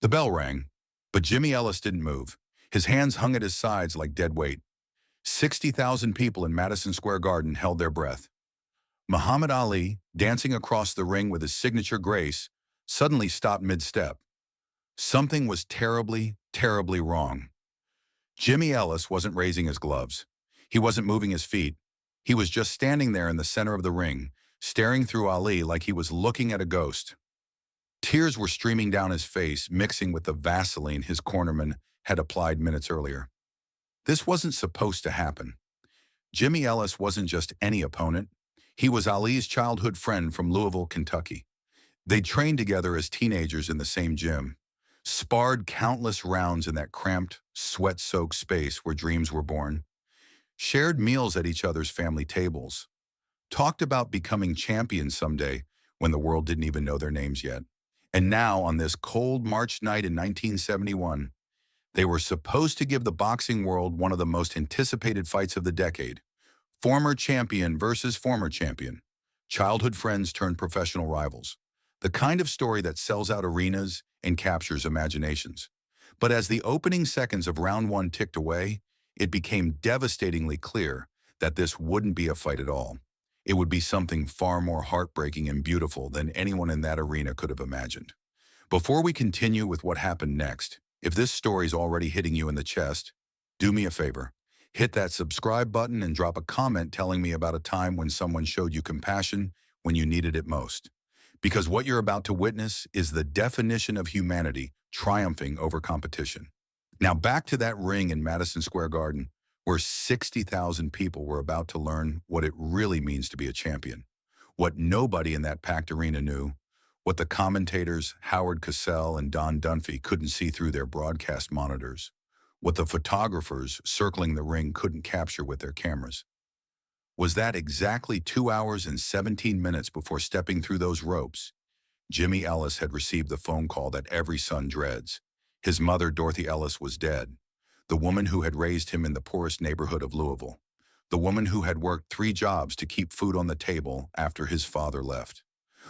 The bell rang, but Jimmy Ellis didn't move. His hands hung at his sides like dead weight. 60,000 people in Madison Square Garden held their breath. Muhammad Ali, dancing across the ring with his signature grace, suddenly stopped mid-step. Something was terribly, terribly wrong. Jimmy Ellis wasn't raising his gloves. He wasn't moving his feet. He was just standing there in the center of the ring, staring through Ali like he was looking at a ghost. Tears were streaming down his face, mixing with the Vaseline his cornerman had applied minutes earlier. This wasn't supposed to happen. Jimmy Ellis wasn't just any opponent. He was Ali's childhood friend from Louisville, Kentucky. They trained together as teenagers in the same gym, sparred countless rounds in that cramped, sweat-soaked space where dreams were born, shared meals at each other's family tables, talked about becoming champions someday when the world didn't even know their names yet. And now, on this cold March night in 1971, they were supposed to give the boxing world one of the most anticipated fights of the decade. Former champion versus former champion. Childhood friends turned professional rivals. The kind of story that sells out arenas and captures imaginations. But as the opening seconds of round one ticked away, it became devastatingly clear that this wouldn't be a fight at all. It would be something far more heartbreaking and beautiful than anyone in that arena could have imagined. Before we continue with what happened next, if this story's already hitting you in the chest, do me a favor. Hit that subscribe button and drop a comment telling me about a time when someone showed you compassion when you needed it most. Because what you're about to witness is the definition of humanity triumphing over competition. Now back to that ring in Madison Square Garden, where 60,000 people were about to learn what it really means to be a champion. What nobody in that packed arena knew, what the commentators Howard Cosell and Don Dunphy couldn't see through their broadcast monitors, what the photographers circling the ring couldn't capture with their cameras, was that exactly 2 hours and 17 minutes before stepping through those ropes, Jimmy Ellis had received the phone call that every son dreads. His mother, Dorothy Ellis, was dead. The woman who had raised him in the poorest neighborhood of Louisville. The woman who had worked 3 jobs to keep food on the table after his father left.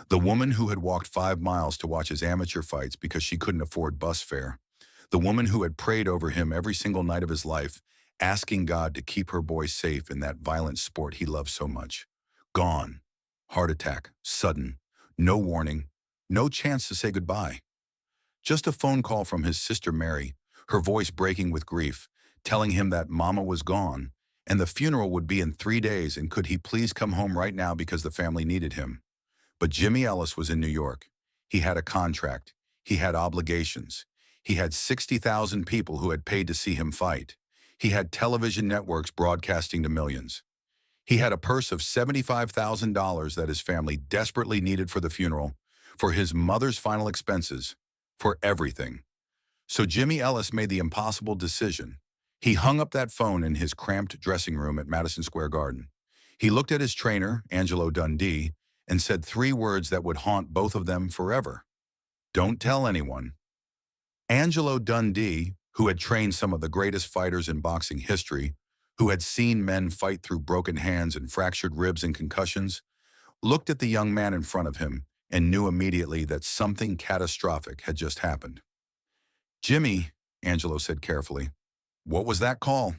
The woman who had walked 5 miles to watch his amateur fights because she couldn't afford bus fare. The woman who had prayed over him every single night of his life, asking God to keep her boy safe in that violent sport he loved so much. Gone. Heart attack. Sudden. No warning. No chance to say goodbye. Just a phone call from his sister Mary, her voice breaking with grief, telling him that Mama was gone, and the funeral would be in 3 days, and could he please come home right now because the family needed him. But Jimmy Ellis was in New York. He had a contract. He had obligations. He had 60,000 people who had paid to see him fight. He had television networks broadcasting to millions. He had a purse of $75,000 that his family desperately needed for the funeral, for his mother's final expenses, for everything. So Jimmy Ellis made the impossible decision. He hung up that phone in his cramped dressing room at Madison Square Garden. He looked at his trainer, Angelo Dundee, and said 3 words that would haunt both of them forever. Don't tell anyone. Angelo Dundee, who had trained some of the greatest fighters in boxing history, who had seen men fight through broken hands and fractured ribs and concussions, looked at the young man in front of him and knew immediately that something catastrophic had just happened. Jimmy, Angelo said carefully, what was that call?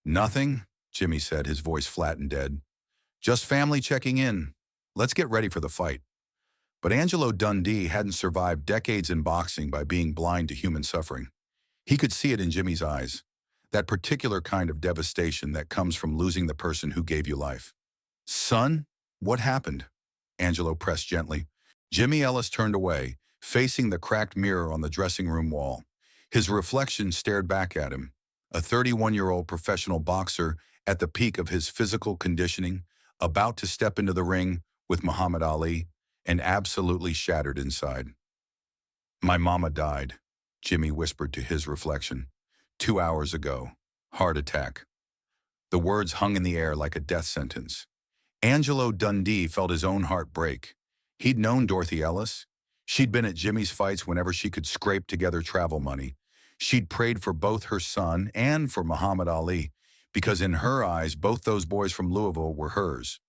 Nothing, Jimmy said, his voice flat and dead. Just family checking in. Let's get ready for the fight. But Angelo Dundee hadn't survived decades in boxing by being blind to human suffering. He could see it in Jimmy's eyes, that particular kind of devastation that comes from losing the person who gave you life. Son, what happened? Angelo pressed gently. Jimmy Ellis turned away, facing the cracked mirror on the dressing room wall. His reflection stared back at him, a 31-year-old professional boxer at the peak of his physical conditioning, about to step into the ring with Muhammad Ali, and absolutely shattered inside. My mama died, Jimmy whispered to his reflection. 2 hours ago. Heart attack. The words hung in the air like a death sentence. Angelo Dundee felt his own heart break. He'd known Dorothy Ellis. She'd been at Jimmy's fights whenever she could scrape together travel money. She'd prayed for both her son and for Muhammad Ali, because in her eyes, both those boys from Louisville were hers.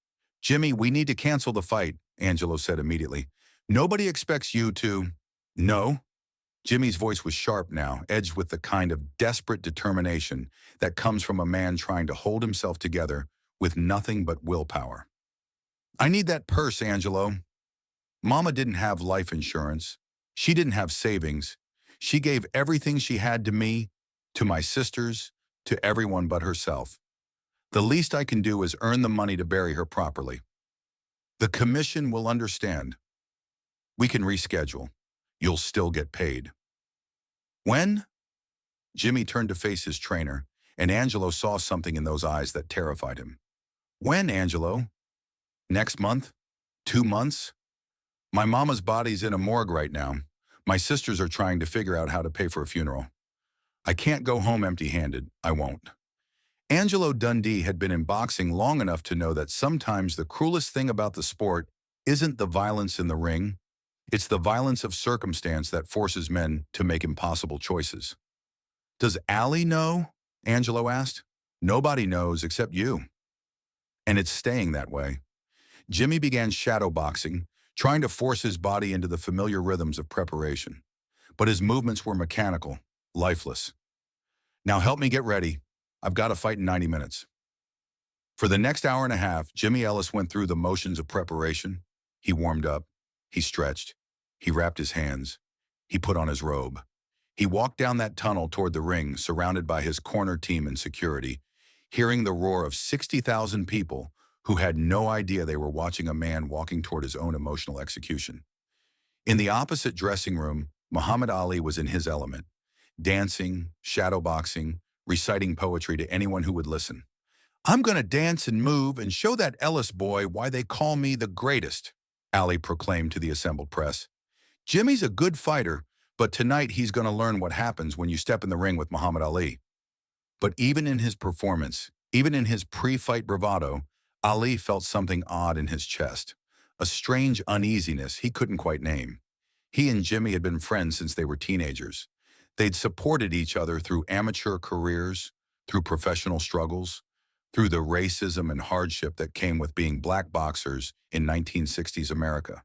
Jimmy, we need to cancel the fight, Angelo said immediately. Nobody expects you to... No, Jimmy's voice was sharp now, edged with the kind of desperate determination that comes from a man trying to hold himself together with nothing but willpower. I need that purse, Angelo. Mama didn't have life insurance. She didn't have savings. She gave everything she had to me, to my sisters, to everyone but herself. The least I can do is earn the money to bury her properly. The commission will understand. We can reschedule. You'll still get paid. When? Jimmy turned to face his trainer, and Angelo saw something in those eyes that terrified him. When, Angelo? Next month? 2 months? My mama's body's in a morgue right now. My sisters are trying to figure out how to pay for a funeral. I can't go home empty-handed. I won't. Angelo Dundee had been in boxing long enough to know that sometimes the cruelest thing about the sport isn't the violence in the ring. It's the violence of circumstance that forces men to make impossible choices. Does Allie know? Angelo asked. Nobody knows except you. And it's staying that way. Jimmy began shadowboxing, trying to force his body into the familiar rhythms of preparation. But his movements were mechanical, lifeless. Now help me get ready. I've got to fight in 90 minutes. For the next hour and a half, Jimmy Ellis went through the motions of preparation. He warmed up. He stretched. He wrapped his hands. He put on his robe. He walked down that tunnel toward the ring, surrounded by his corner team and security, hearing the roar of 60,000 people who had no idea they were watching a man walking toward his own emotional execution. In the opposite dressing room, Muhammad Ali was in his element, dancing, shadowboxing, reciting poetry to anyone who would listen. I'm going to dance and move and show that Ellis boy why they call me the greatest, Ali proclaimed to the assembled press. Jimmy's a good fighter, but tonight he's going to learn what happens when you step in the ring with Muhammad Ali. But even in his performance, even in his pre-fight bravado, Ali felt something odd in his chest, a strange uneasiness he couldn't quite name. He and Jimmy had been friends since they were teenagers. They'd supported each other through amateur careers, through professional struggles, through the racism and hardship that came with being black boxers in 1960s America.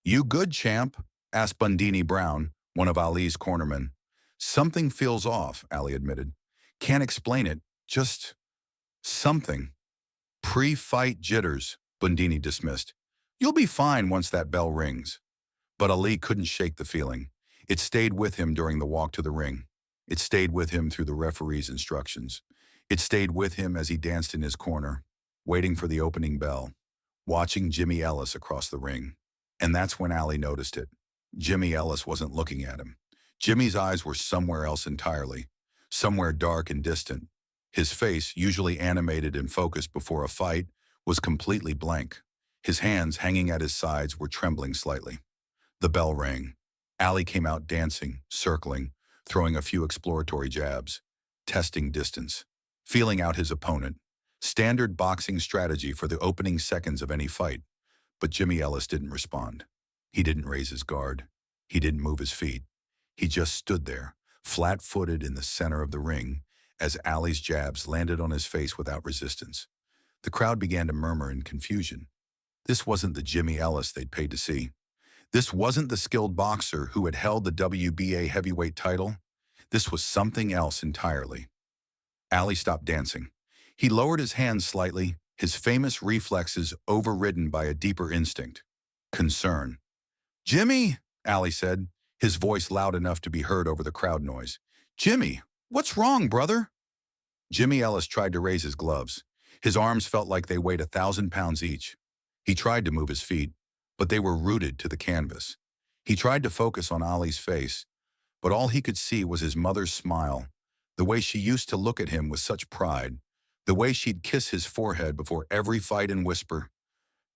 You good, champ? Asked Bundini Brown, one of Ali's cornermen. Something feels off, Ali admitted. Can't explain it, just something. Pre-fight jitters, Bundini dismissed. You'll be fine once that bell rings. But Ali couldn't shake the feeling. It stayed with him during the walk to the ring. It stayed with him through the referee's instructions. It stayed with him as he danced in his corner, waiting for the opening bell, watching Jimmy Ellis across the ring. And that's when Ali noticed it. Jimmy Ellis wasn't looking at him. Jimmy's eyes were somewhere else entirely, somewhere dark and distant. His face, usually animated and focused before a fight, was completely blank. His hands, hanging at his sides, were trembling slightly. The bell rang. Ali came out dancing, circling, throwing a few exploratory jabs, testing distance, feeling out his opponent. Standard boxing strategy for the opening seconds of any fight. But Jimmy Ellis didn't respond. He didn't raise his guard. He didn't move his feet. He just stood there, flat-footed in the center of the ring, as Ali's jabs landed on his face without resistance. The crowd began to murmur in confusion. This wasn't the Jimmy Ellis they'd paid to see. This wasn't the skilled boxer who had held the WBA heavyweight title. This was something else entirely. Ali stopped dancing. He lowered his hands slightly, his famous reflexes overridden by a deeper instinct. Concern. Jimmy, Ali said, his voice loud enough to be heard over the crowd noise. Jimmy, what's wrong, brother? Jimmy Ellis tried to raise his gloves. His arms felt like they weighed 1,000 pounds each. He tried to move his feet, but they were rooted to the canvas. He tried to focus on Ali's face, but all he could see was his mother's smile, the way she used to look at him with such pride, the way she'd kiss his forehead before every fight and whisper,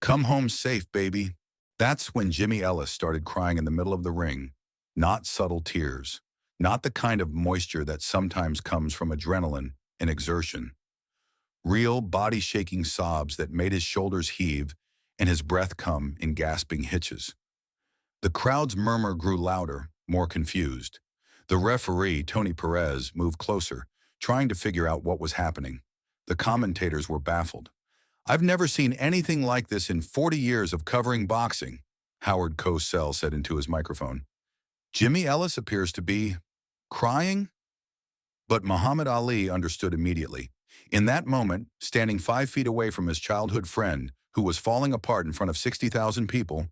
"Come home safe, baby." That's when Jimmy Ellis started crying in the middle of the ring, not subtle tears, not the kind of moisture that sometimes comes from adrenaline and exertion. Real, body-shaking sobs that made his shoulders heave and his breath come in gasping hitches. The crowd's murmur grew louder, more confused. The referee, Tony Perez, moved closer, trying to figure out what was happening. The commentators were baffled. I've never seen anything like this in 40 years of covering boxing, Howard Cosell said into his microphone. Jimmy Ellis appears to be crying, but Muhammad Ali understood immediately. In that moment, standing 5 feet away from his childhood friend, who was falling apart in front of 60,000 people,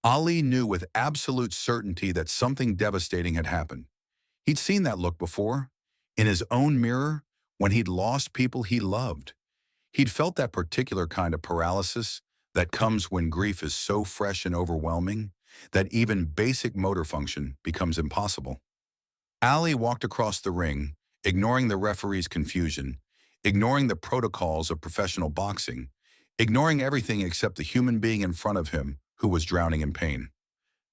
Ali knew with absolute certainty that something devastating had happened. He'd seen that look before, in his own mirror, when he'd lost people he loved. He'd felt that particular kind of paralysis that comes when grief is so fresh and overwhelming that even basic motor function becomes impossible. Ali walked across the ring, ignoring the referee's confusion, ignoring the protocols of professional boxing, ignoring everything except the human being in front of him who was drowning in pain.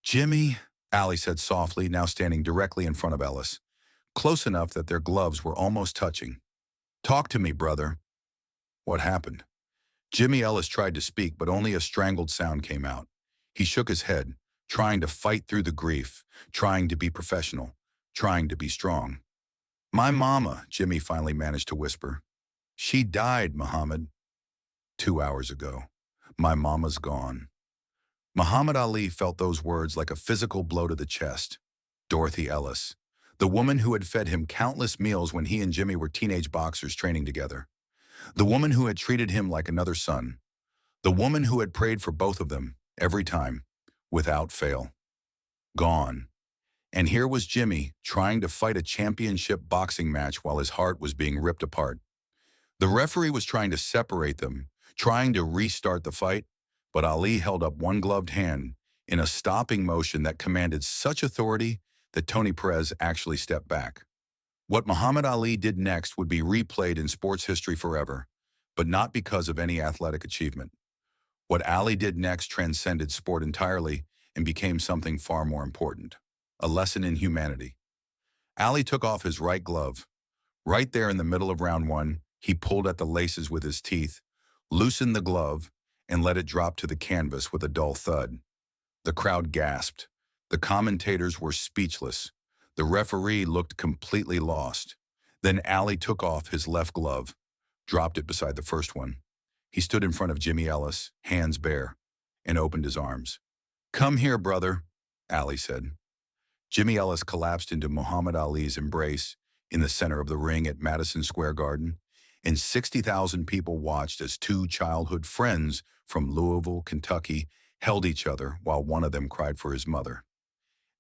"Jimmy," Ali said softly, now standing directly in front of Ellis, close enough that their gloves were almost touching. "Talk to me, brother." "What happened?" Jimmy Ellis tried to speak, but only a strangled sound came out. He shook his head, trying to fight through the grief, trying to be professional, trying to be strong. "My mama," Jimmy finally managed to whisper. "She died, Muhammad." "2 hours ago. My mama's gone." Muhammad Ali felt those words like a physical blow to the chest. Dorothy Ellis, the woman who had fed him countless meals when he and Jimmy were teenage boxers training together. The woman who had treated him like another son. The woman who had prayed for both of them, every time, without fail. Gone. And here was Jimmy, trying to fight a championship boxing match while his heart was being ripped apart. The referee was trying to separate them, trying to restart the fight, but Ali held up one gloved hand in a stopping motion that commanded such authority that Tony Perez actually stepped back. What Muhammad Ali did next would be replayed in sports history forever, but not because of any athletic achievement. What Ali did next transcended sport entirely and became something far more important, a lesson in humanity. Ali took off his right glove. Right there in the middle of round one, he pulled at the laces with his teeth, loosened the glove, and let it drop to the canvas with a dull thud. The crowd gasped. The commentators were speechless. The referee looked completely lost. Then Ali took off his left glove, dropped it beside the first one. He stood in front of Jimmy Ellis, hands bare, and opened his arms. "Come here, brother," Ali said. Jimmy Ellis collapsed into Muhammad Ali's embrace in the center of the ring at Madison Square Garden, and 60,000 people watched as two childhood friends from Louisville, Kentucky, held each other while one of them cried for his mother.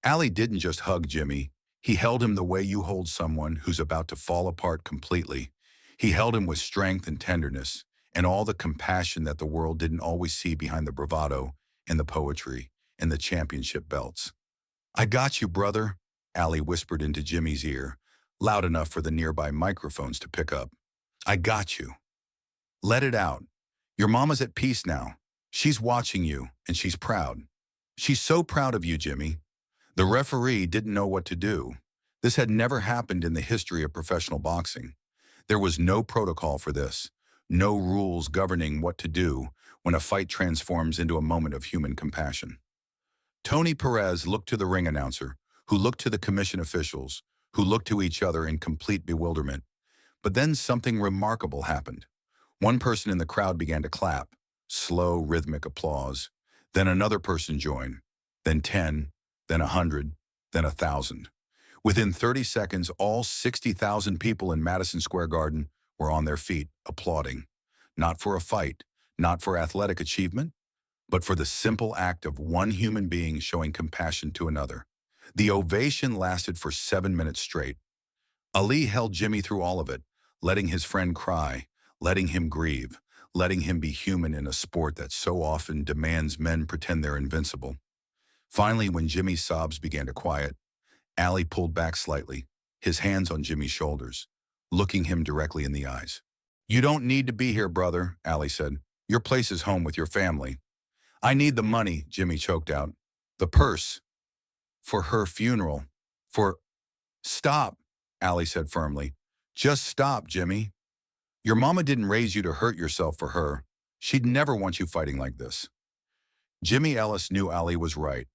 Ali didn't just hug Jimmy. He held him the way you hold someone who's about to fall apart completely. He held him with strength and tenderness, and all the compassion that the world didn't always see behind the bravado and the poetry and the championship belts. "I got you, brother," Ali whispered into Jimmy's ear, loud enough for the nearby microphones to pick up. "I got you. Let it out. Your mama's at peace now. She's watching you, and she's proud. She's so proud of you, Jimmy." The referee didn't know what to do. This had never happened in the history of professional boxing. There was no protocol for this, no rules governing what to do when a fight transforms into a moment of human compassion. Tony Perez looked to the ring announcer, who looked to the commission officials, who looked to each other in complete bewilderment. But then something remarkable happened. One person in the crowd began to clap, slow, rhythmic applause. Then another person joined, then 10, then 100, then 1,000. Within 30 seconds, all 60,000 people in Madison Square Garden were on their feet, applauding. Not for a fight, not for athletic achievement, but for the simple act of one human being showing compassion to another. The ovation lasted for 7 minutes straight. Ali held Jimmy through all of it, letting his friend cry, letting him grieve, letting him be human in a sport that so often demands men pretend they're invincible. Finally, when Jimmy's sobs began to quiet, Ali pulled back slightly, his hands on Jimmy's shoulders, looking him directly in the eyes. "You don't need to be here, brother," Ali said. "Your place is home with your family." "I need the money," Jimmy choked out. "The purse. For her funeral. For—" "Stop," Ali said firmly. "Just stop, Jimmy. Your mama didn't raise you to hurt yourself for her. She'd never want you fighting like this." Jimmy Ellis knew Ali was right.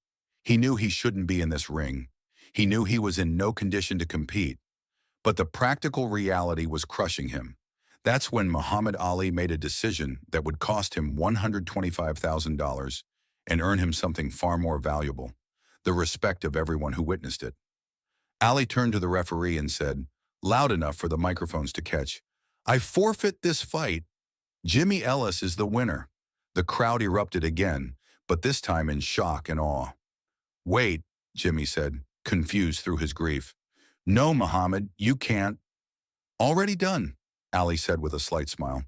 He knew he shouldn't be in this ring. He knew he was in no condition to compete. But the practical reality was crushing him. That's when Muhammad Ali made a decision that would cost him $125,000 and earn him something far more valuable: the respect of everyone who witnessed it. Ali turned to the referee and said, loud enough for the microphones to catch, "I forfeit this fight. Jimmy Ellis is the winner." The crowd erupted again, but this time in shock and awe. "Wait," Jimmy said, confused through his grief. "No, Muhammad, you can't." "Already done," Ali said with a slight smile.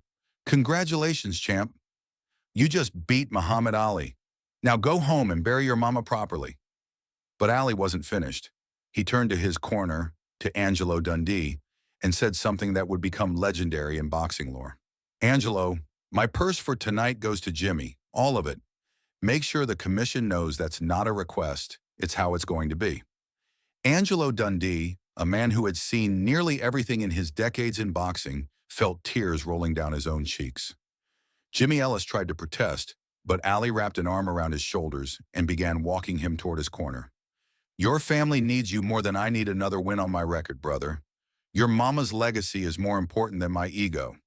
"Congratulations, champ. You just beat Muhammad Ali. Now go home and bury your mama properly." But Ali wasn't finished. He turned to his corner, to Angelo Dundee, and said something that would become legendary in boxing lore. "Angelo, my purse for tonight goes to Jimmy, all of it. Make sure the commission knows that's not a request, it's how it's going to be." Angelo Dundee, a man who had seen nearly everything in his decades in boxing, felt tears rolling down his own cheeks. Jimmy Ellis tried to protest, but Ali wrapped an arm around his shoulders and began walking him toward his corner. "Your family needs you more than I need another win on my record, brother. Your mama's legacy is more important than my ego.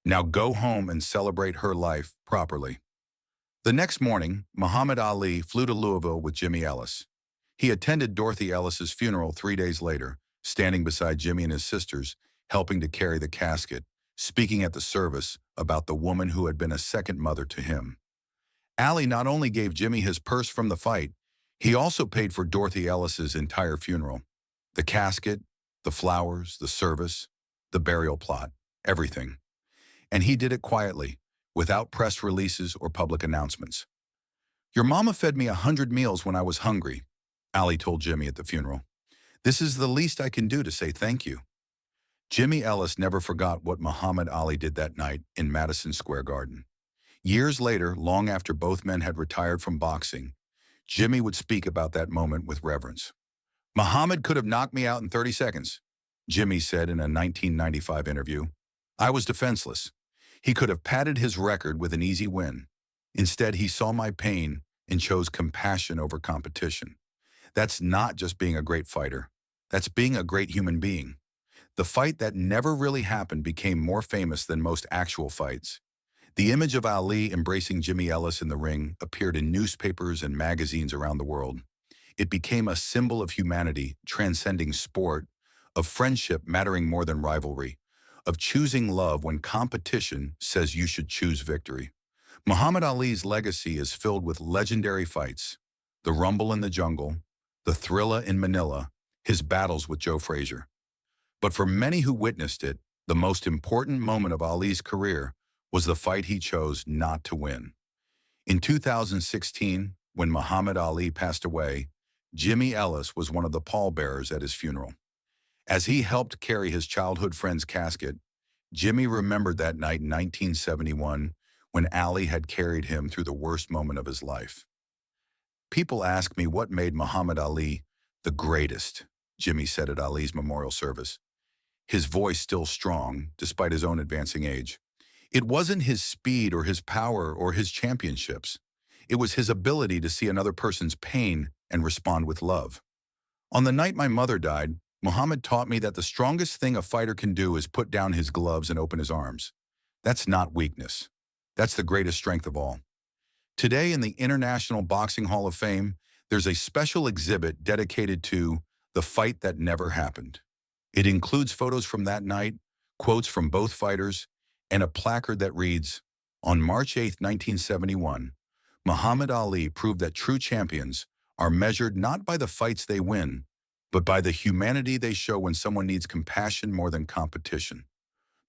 Now go home and celebrate her life properly." The next morning, Muhammad Ali flew to Louisville with Jimmy Ellis. He attended Dorothy Ellis's funeral 3 days later, standing beside Jimmy and his sisters, helping to carry the casket, speaking at the service about the woman who had been a second mother to him. Ali not only gave Jimmy his purse from the fight, he also paid for Dorothy Ellis's entire funeral. The casket, the flowers, the service, the burial plot, everything. And he did it quietly, without press releases or public announcements. "Your mama fed me 100 meals when I was hungry," Ali told Jimmy at the funeral. "This is the least I can do to say thank you." Jimmy Ellis never forgot what Muhammad Ali did that night in Madison Square Garden. Years later, long after both men had retired from boxing, Jimmy would speak about that moment with reverence. "Muhammad could have knocked me out in 30 seconds, Jimmy said in a 1995 interview. "I was defenseless. He could have padded his record with an easy win. Instead, he saw my pain and chose compassion over competition. That's not just being a great fighter. That's being a great human being." The fight that never really happened became more famous than most actual fights. The image of Ali embracing Jimmy Ellis in the ring appeared in newspapers and magazines around the world. It became a symbol of humanity, transcending sport, of friendship mattering more than rivalry, of choosing love when competition says you should choose victory. Muhammad Ali's legacy is filled with legendary fights: the Rumble in the Jungle, the Thrilla in Manila, his battles with Joe Frazier. But for many who witnessed it, the most important moment of Ali's career was the fight he chose not to win. In 2016, when Muhammad Ali passed away, Jimmy Ellis was one of the pallbearers at his funeral. As he helped carry his childhood friend's casket, Jimmy remembered that night in 1971 when Ali had carried him through the worst moment of his life. "People ask me what made Muhammad Ali the greatest," Jimmy said at Ali's memorial service, his voice still strong despite his own advancing age. "It wasn't his speed or his power or his championships. It was his ability to see another person's pain and respond with love. On the night my mother died, Muhammad taught me that the strongest thing a fighter can do is put down his gloves and open his arms. That's not weakness. That's the greatest strength of all." Today in the International Boxing Hall of Fame, there's a special exhibit dedicated to the fight that never happened. It includes photos from that night, quotes from both fighters, and a placard that reads, "On March 8, 1971, Muhammad Ali proved that true champions are measured not by the fights they win, but by the humanity they show when someone needs compassion more than competition."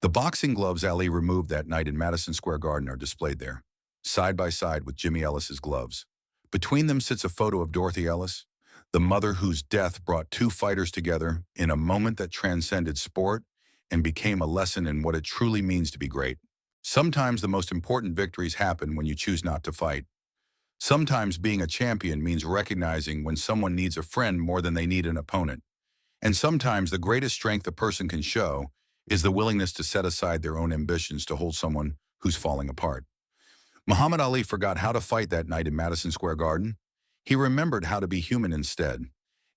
The boxing gloves Ali removed that night in Madison Square Garden are displayed there, side by side with Jimmy Ellis's gloves. Between them sits a photo of Dorothy Ellis, the mother whose death brought two fighters together in a moment that transcended sport and became a lesson in what it truly means to be great. Sometimes the most important victories happen when you choose not to fight. Sometimes being a champion means recognizing when someone needs a friend more than they need an opponent. And sometimes the greatest strength a person can show is the willingness to set aside their own ambitions to hold someone who's falling apart. Muhammad Ali forgot how to fight that night in Madison Square Garden. He remembered how to be human instead.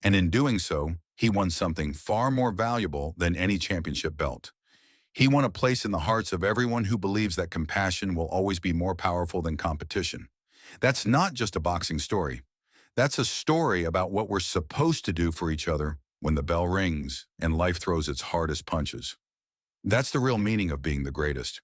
And in doing so, he won something far more valuable than any championship belt. He won a place in the hearts of everyone who believes that compassion will always be more powerful than competition. That's not just a boxing story. That's a story about what we're supposed to do for each other when the bell rings and life throws its hardest punches. That's the real meaning of being the greatest.